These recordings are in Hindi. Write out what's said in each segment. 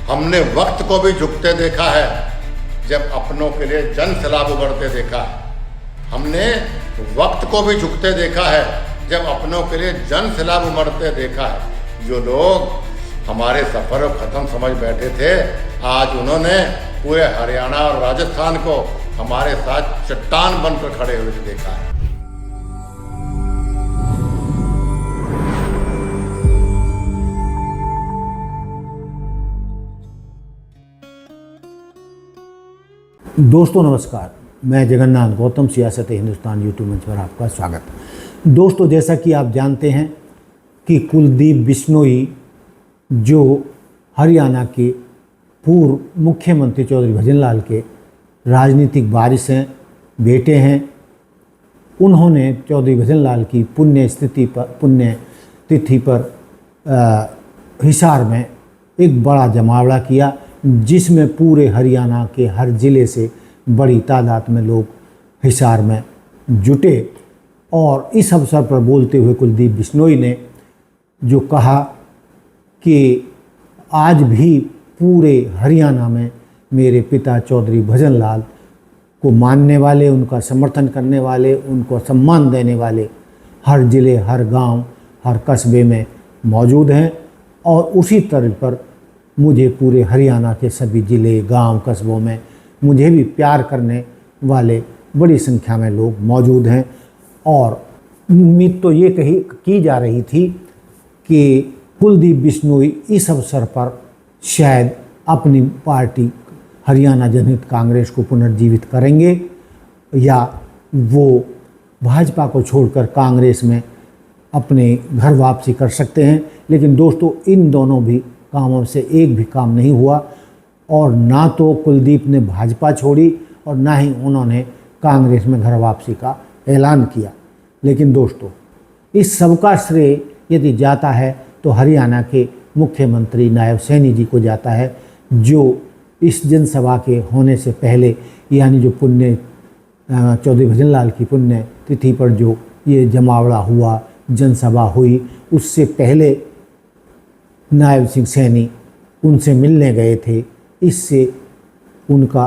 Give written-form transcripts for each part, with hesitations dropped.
हमने वक्त को भी झुकते देखा है जब अपनों के लिए जन सैलाब उमड़ते देखा है। हमने वक्त को भी झुकते देखा है जब अपनों के लिए जन सैलाब उमड़ते देखा है। जो लोग हमारे सफ़र को ख़त्म समझ बैठे थे, आज उन्होंने पूरे हरियाणा और राजस्थान को हमारे साथ चट्टान बनकर खड़े हुए देखा है। दोस्तों नमस्कार, मैं जगन्नाथ गौतम सियासत हिंदुस्तान यूट्यूब मंच पर आपका स्वागत। दोस्तों, जैसा कि आप जानते हैं कि कुलदीप बिश्नोई जो हरियाणा के पूर्व मुख्यमंत्री चौधरी भजनलाल के राजनीतिक वारिस हैं, बेटे हैं, उन्होंने चौधरी भजनलाल की पुण्यतिथि पर हिसार में एक बड़ा जमावड़ा किया, जिसमें पूरे हरियाणा के हर ज़िले से बड़ी तादाद में लोग हिसार में जुटे। और इस अवसर पर बोलते हुए कुलदीप बिश्नोई ने जो कहा कि आज भी पूरे हरियाणा में मेरे पिता चौधरी भजनलाल को मानने वाले, उनका समर्थन करने वाले, उनको सम्मान देने वाले हर ज़िले, हर गांव, हर कस्बे में मौजूद हैं। और उसी तर्ज पर मुझे पूरे हरियाणा के सभी ज़िले, गांव, कस्बों में मुझे भी प्यार करने वाले बड़ी संख्या में लोग मौजूद हैं। और उम्मीद तो ये की जा रही थी कि कुलदीप बिश्नोई इस अवसर पर शायद अपनी पार्टी हरियाणा जनहित कांग्रेस को पुनर्जीवित करेंगे या वो भाजपा को छोड़कर कांग्रेस में अपने घर वापसी कर सकते हैं। लेकिन दोस्तों, इन दोनों भी कामों से एक भी काम नहीं हुआ और ना तो कुलदीप ने भाजपा छोड़ी और ना ही उन्होंने कांग्रेस में घर वापसी का ऐलान किया। लेकिन दोस्तों, इस सबका श्रेय यदि जाता है तो हरियाणा के मुख्यमंत्री नायब सैनी जी को जाता है, जो इस जनसभा के होने से पहले, यानी जो चौधरी भजनलाल की पुण्य तिथि पर जो ये जमावड़ा हुआ, जनसभा हुई, उससे पहले नायब सिंह सैनी उनसे मिलने गए थे। इससे उनका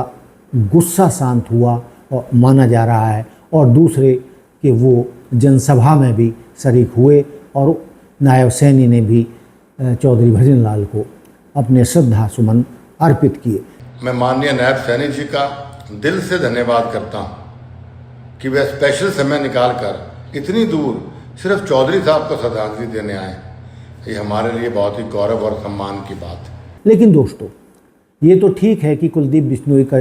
गुस्सा शांत हुआ और माना जा रहा है। और दूसरे कि वो जनसभा में भी शरीक हुए और नायब सैनी ने भी चौधरी भजनलाल को अपने श्रद्धा सुमन अर्पित किए। मैं माननीय नायब सैनी जी का दिल से धन्यवाद करता हूँ कि वे स्पेशल समय निकालकर इतनी दूर सिर्फ चौधरी साहब को श्रद्धांजलि देने आए। ये हमारे लिए बहुत ही गौरव और सम्मान की बात है। लेकिन दोस्तों, ये तो ठीक है कि कुलदीप बिश्नोई का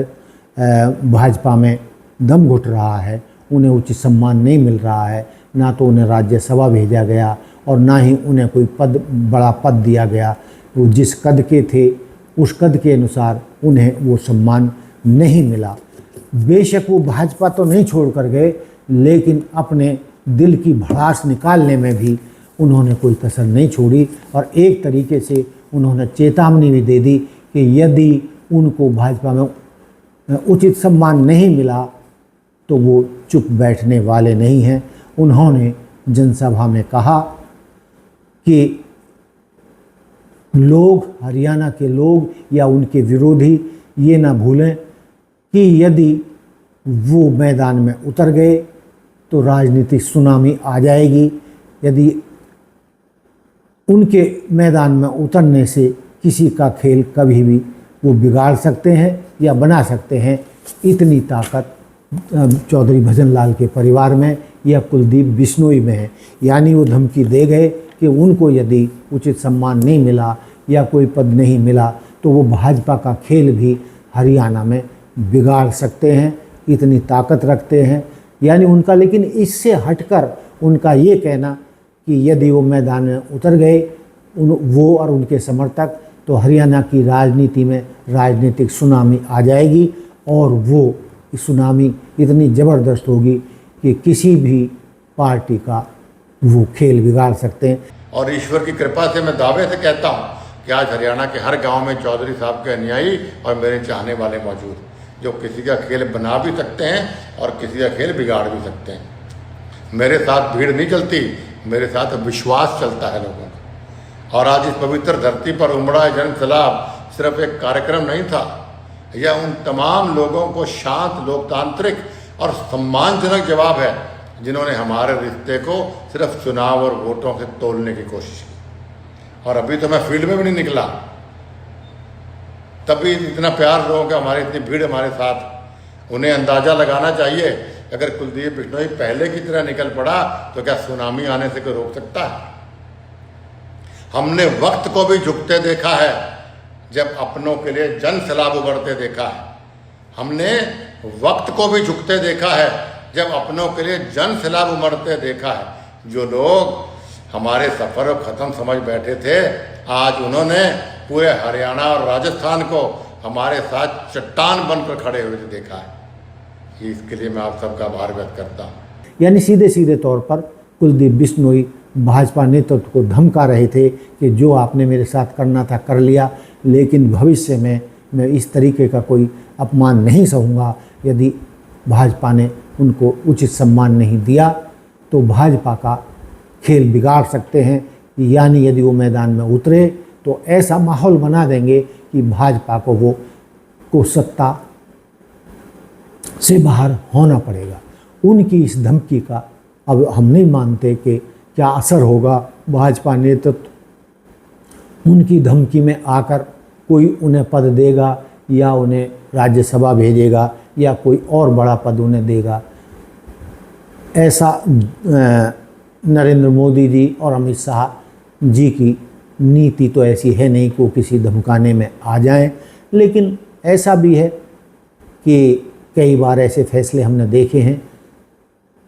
भाजपा में दम घुट रहा है, उन्हें उचित सम्मान नहीं मिल रहा है, ना तो उन्हें राज्यसभा भेजा गया और ना ही उन्हें कोई बड़ा पद दिया गया। वो जिस कद के थे उस कद के अनुसार उन्हें वो सम्मान नहीं मिला। बेशक वो भाजपा तो नहीं छोड़ कर गए, लेकिन अपने दिल की भड़ास निकालने में भी उन्होंने कोई कसर नहीं छोड़ी। और एक तरीके से उन्होंने चेतावनी भी दे दी कि यदि उनको भाजपा में उचित सम्मान नहीं मिला तो वो चुप बैठने वाले नहीं हैं। उन्होंने जनसभा में कहा कि लोग, हरियाणा के लोग या उनके विरोधी ये ना भूलें कि यदि वो मैदान में उतर गए तो राजनीतिक सुनामी आ जाएगी। यदि उनके मैदान में उतरने से किसी का खेल कभी भी वो बिगाड़ सकते हैं या बना सकते हैं। इतनी ताकत चौधरी भजनलाल के परिवार में या कुलदीप बिश्नोई में है। यानी वो धमकी दे गए कि उनको यदि उचित सम्मान नहीं मिला या कोई पद नहीं मिला तो वो भाजपा का खेल भी हरियाणा में बिगाड़ सकते हैं, इतनी ताकत रखते हैं। यानी उनका, लेकिन इससे हटकर उनका ये कहना कि यदि वो मैदान में उतर गए वो और उनके समर्थक, तो हरियाणा की राजनीति में राजनीतिक सुनामी आ जाएगी और वो सुनामी इतनी ज़बरदस्त होगी कि किसी भी पार्टी का वो खेल बिगाड़ सकते हैं। और ईश्वर की कृपा से मैं दावे से कहता हूँ कि आज हरियाणा के हर गांव में चौधरी साहब के अनुयायी और मेरे चाहने वाले मौजूद, जो किसी का खेल बना भी सकते हैं और किसी का खेल बिगाड़ भी सकते हैं। मेरे साथ भीड़ नहीं चलती, मेरे साथ विश्वास चलता है लोगों का। और आज इस पवित्र धरती पर उमड़ा है जन सैलाब, सिर्फ एक कार्यक्रम नहीं था, यह उन तमाम लोगों को शांत, लोकतांत्रिक और सम्मानजनक जवाब है जिन्होंने हमारे रिश्ते को सिर्फ चुनाव और वोटों से तोलने की कोशिश की। और अभी तो मैं फील्ड में भी नहीं निकला, तभी इतना प्यार लोगों का, हमारी इतनी भीड़ हमारे साथ। उन्हें अंदाज़ा लगाना चाहिए, अगर कुलदीप बिश्नोई पहले की तरह निकल पड़ा तो क्या सुनामी आने से कोई रोक सकता है? हमने वक्त को भी झुकते देखा है जब अपनों के लिए जन सैलाब उभरते देखा है। हमने वक्त को भी झुकते देखा है जब अपनों के लिए जन सैलाब उमड़ते देखा है। जो लोग हमारे सफ़र को ख़त्म समझ बैठे थे, आज उन्होंने पूरे हरियाणा और राजस्थान को हमारे साथ चट्टान बनकर खड़े हुए देखा है। इसके लिए मैं आप सबका आभार व्यक्त करता हूँ। यानी सीधे सीधे तौर पर कुलदीप बिश्नोई भाजपा नेतृत्व को धमका रहे थे कि जो आपने मेरे साथ करना था कर लिया, लेकिन भविष्य में मैं इस तरीके का कोई अपमान नहीं सहूँगा। यदि भाजपा ने उनको उचित सम्मान नहीं दिया तो भाजपा का खेल बिगाड़ सकते हैं। यानी यदि वो मैदान में उतरे तो ऐसा माहौल बना देंगे कि भाजपा को सत्ता से बाहर होना पड़ेगा। उनकी इस धमकी का अब हम नहीं मानते कि क्या असर होगा। भाजपा नेतृत्व उनकी धमकी में आकर कोई उन्हें पद देगा या उन्हें राज्यसभा भेजेगा या कोई और बड़ा पद उन्हें देगा, ऐसा नरेंद्र मोदी जी और अमित शाह जी की नीति तो ऐसी है नहीं कि वो किसी धमकाने में आ जाएं। लेकिन ऐसा भी है कि कई बार ऐसे फैसले हमने देखे हैं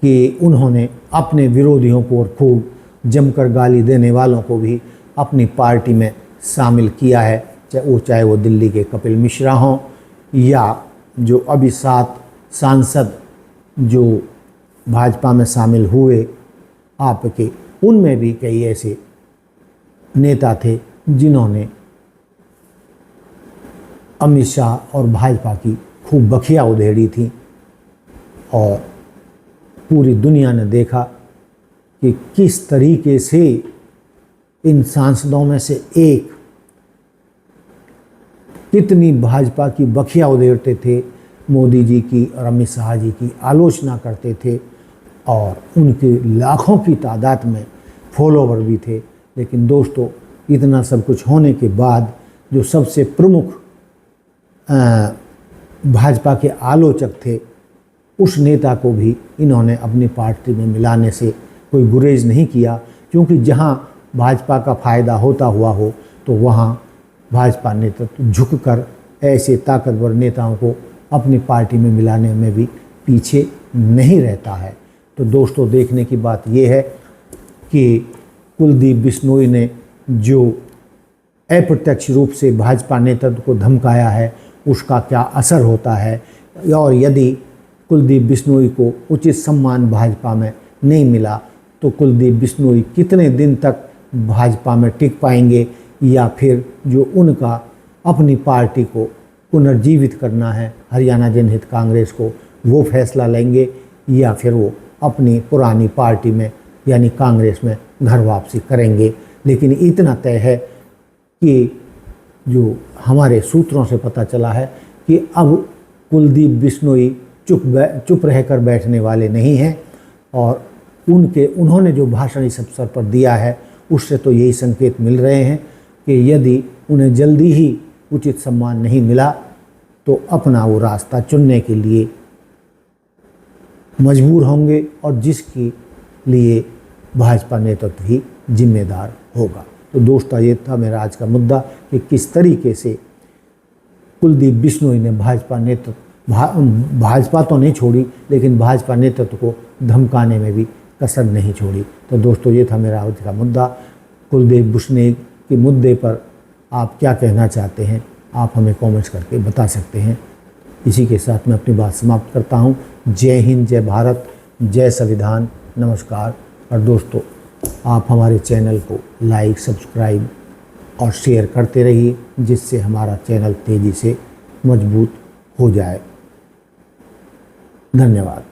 कि उन्होंने अपने विरोधियों को और खूब जमकर गाली देने वालों को भी अपनी पार्टी में शामिल किया है, चाहे वो दिल्ली के कपिल मिश्रा हों या जो अभी 7 सांसद जो भाजपा में शामिल हुए आपके, उनमें भी कई ऐसे नेता थे जिन्होंने अमित शाह और भाजपा की खूब बखिया उधेड़ी थी। और पूरी दुनिया ने देखा कि किस तरीके से इन सांसदों में से एक कितनी भाजपा की बखिया उधेड़ते थे, मोदी जी की और अमित शाह जी की आलोचना करते थे और उनके लाखों की तादाद में फॉलोवर भी थे। लेकिन दोस्तों, इतना सब कुछ होने के बाद जो सबसे प्रमुख भाजपा के आलोचक थे, उस नेता को भी इन्होंने अपनी पार्टी में मिलाने से कोई गुरेज नहीं किया, क्योंकि जहां भाजपा का फ़ायदा होता हुआ हो तो वहां भाजपा नेतृत्व झुककर ऐसे ताकतवर नेताओं को अपनी पार्टी में मिलाने में भी पीछे नहीं रहता है। तो दोस्तों, देखने की बात यह है कि कुलदीप बिश्नोई ने जो अप्रत्यक्ष रूप से भाजपा नेतृत्व को धमकाया है, उसका क्या असर होता है, और यदि कुलदीप बिश्नोई को उचित सम्मान भाजपा में नहीं मिला तो कुलदीप बिश्नोई कितने दिन तक भाजपा में टिक पाएंगे, या फिर जो उनका अपनी पार्टी को पुनर्जीवित करना है, हरियाणा जनहित कांग्रेस को, वो फैसला लेंगे, या फिर वो अपनी पुरानी पार्टी में यानी कांग्रेस में घर वापसी करेंगे। लेकिन इतना तय है कि जो हमारे सूत्रों से पता चला है कि अब कुलदीप बिश्नोई चुप रहकर बैठने वाले नहीं हैं, और उन्होंने जो भाषण इस अवसर पर दिया है उससे तो यही संकेत मिल रहे हैं कि यदि उन्हें जल्दी ही उचित सम्मान नहीं मिला तो अपना वो रास्ता चुनने के लिए मजबूर होंगे, और जिसके लिए भाजपा नेतृत्व ही जिम्मेदार होगा। तो दोस्तों, ये था मेरा आज का मुद्दा कि किस तरीके से कुलदीप बिश्नोई ने भाजपा तो नहीं छोड़ी, लेकिन भाजपा नेतृत्व को धमकाने में भी कसर नहीं छोड़ी। तो दोस्तों, ये था मेरा आज का मुद्दा। कुलदीप बिश्नोई के मुद्दे पर आप क्या कहना चाहते हैं, आप हमें कमेंट्स करके बता सकते हैं। इसी के साथ मैं अपनी बात समाप्त करता हूँ। जय हिंद, जय भारत, जय संविधान, नमस्कार। और दोस्तों, आप हमारे चैनल को लाइक, सब्सक्राइब और शेयर करते रहिए, जिससे हमारा चैनल तेज़ी से मजबूत हो जाए। धन्यवाद।